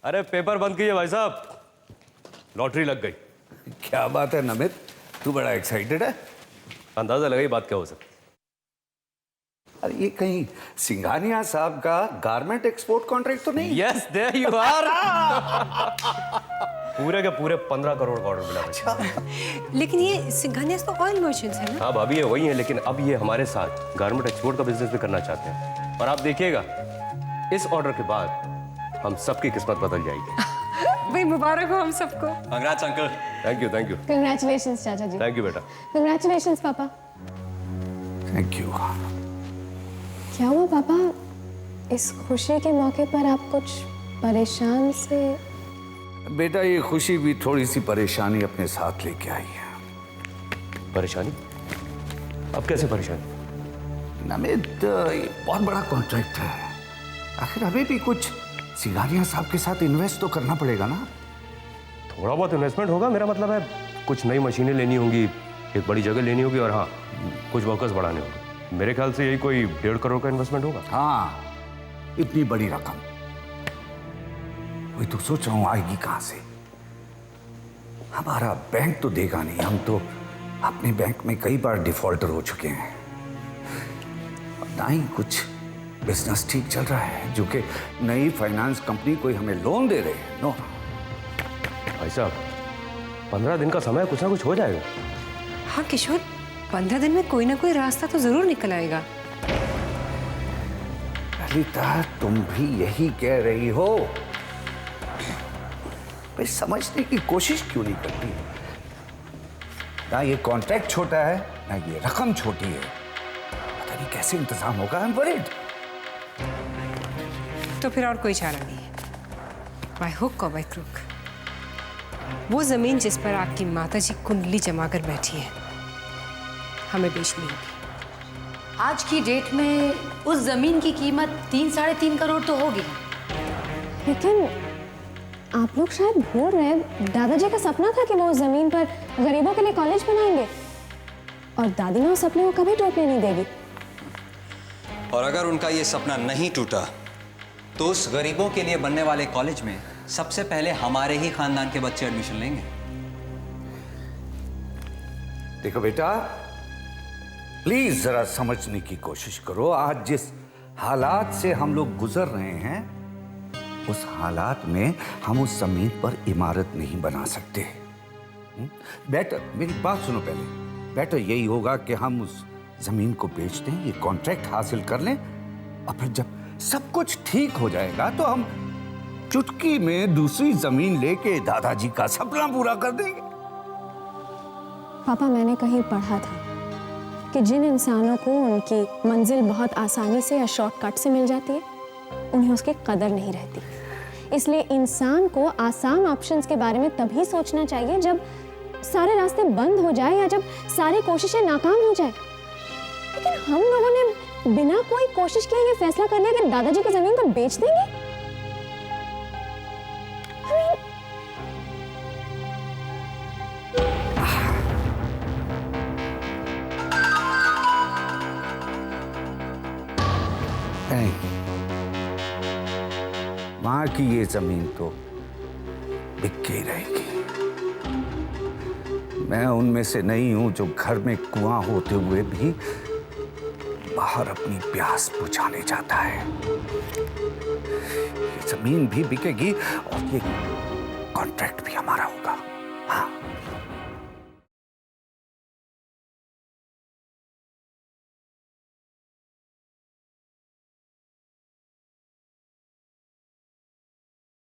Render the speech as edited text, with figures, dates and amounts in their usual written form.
अरे पेपर बंद कीजिए भाई साहब, लॉटरी लग गई। क्या बात है नमित, तू बड़ा एक्साइटेड है। अंदाजा लगाई बात क्या हो सकती। अरे ये कहीं सिंघानिया साहब का गारमेंट एक्सपोर्ट कॉन्ट्रैक्ट तो नहीं? Yes there you are. पूरे के पूरे 15 करोड़ का ऑर्डर मिला। अच्छा। लेकिन ये सिंघानिया तो ऑयल मर्चेंट्स है ना? हाँ भाभी ये वही है, लेकिन अब ये हमारे साथ गारमेंट एक्सपोर्ट का बिजनेस भी करना चाहते हैं। और आप देखिएगा इस ऑर्डर के बाद हम सबकी किस्मत बदल जाएगी। भाई मुबारक हो हम सबको। Congrats uncle. Thank you thank you. Congratulations चाचा जी। थैंक यू बेटा। कंग्रेचुलेशंस पापा। Thank you. क्या हुआ पापा, इस खुशी के मौके पर आप कुछ परेशान से? बेटा ये खुशी भी थोड़ी सी परेशानी अपने साथ लेके आई है। परेशानी? अब कैसे परेशानी? नमित ये बहुत बड़ा कॉन्ट्रैक्ट है, आखिर हमें भी कुछ सिंघानिया साहब के साथ इन्वेस्ट तो करना पड़ेगा ना। थोड़ा बहुत इन्वेस्टमेंट होगा, मेरा मतलब है कुछ नई मशीनें लेनी होंगी, एक बड़ी जगह लेनी होगी और हाँ कुछ वर्कर्स बढ़ाने होंगे। मेरे ख्याल से यही कोई 1.5 करोड़ का इन्वेस्टमेंट होगा। हाँ इतनी बड़ी रकम वही तो सोच रहा हूं आएगी कहां से। हमारा बैंक तो देगा नहीं, हम तो अपने बैंक में कई बार डिफॉल्टर हो चुके हैं, ना ही कुछ बिजनेस ठीक चल रहा है जो कि नई फाइनेंस कंपनी कोई हमें लोन दे रहे हैं। नो भाई साहब 15 दिन का समय, कुछ ना कुछ हो जाएगा। हाँ किशोर, 15 दिन में कोई ना कोई रास्ता तो जरूर निकल आएगा। ललिता तुम भी यही कह रही हो, भाई समझने की कोशिश क्यों नहीं करती? ना ये कॉन्ट्रैक्ट छोटा है ना ये रकम छोटी है, पता नहीं कैसे इंतजाम होगा। I'm worried। तो फिर और कोई चारा नहीं है, बाय हुक और बाय क्रुक। वो जमीन जिस पर आपकी माताजी कुंडली जमाकर बैठी है हमें बेचनी होगी। आज की डेट में उस जमीन की कीमत 3-3.5 करोड़ तो होगी। लेकिन आप लोग शायद भूल रहे हैं, दादाजी का सपना था कि वो उस जमीन पर गरीबों के लिए कॉलेज बनाएंगे और दादी माँ उस सपने को कभी टूटने नहीं देगी। और अगर उनका ये सपना नहीं टूटा तो उस गरीबों के लिए बनने वाले कॉलेज में सबसे पहले हमारे ही खानदान के बच्चे एडमिशन लेंगे। देखो बेटा प्लीज जरा समझने की कोशिश करो। आज जिस हालात से हम लोग गुजर रहे हैं उस हालात में हम उस जमीन पर इमारत नहीं बना सकते। बेटर मेरी बात सुनो पहले, बेटर यही होगा कि हम उस जमीन को बेच दें, ये कॉन्ट्रैक्ट हासिल कर लें और फिर जब सब कुछ ठीक हो जाएगा तो हम चुटकी में दूसरी जमीन लेके दादाजी का सपना पूरा कर देंगे। पापा मैंने कहीं पढ़ा था कि जिन इंसानों को उनकी मंजिल बहुत आसानी से या शॉर्टकट से मिल जाती है उन्हें उसकी कदर नहीं रहती। इसलिए इंसान को आसान ऑप्शंस के बारे में तभी सोचना चाहिए जब सारे रास्ते बंद हो जाए या जब सारी कोशिशें नाकाम हो जाए। लेकिन हम लोगों ने बिना कोई कोशिश किए ये फैसला कर लिया कि दादाजी की जमीन को बेच देंगे। नहीं, मां की ये जमीन तो बिक के ही रहेगी। मैं उनमें से नहीं हूं जो घर में कुआं होते हुए भी बाहर अपनी प्यास बुझाने जाता है। ये जमीन भी बिकेगी और ये कॉन्ट्रैक्ट भी हमारा होगा।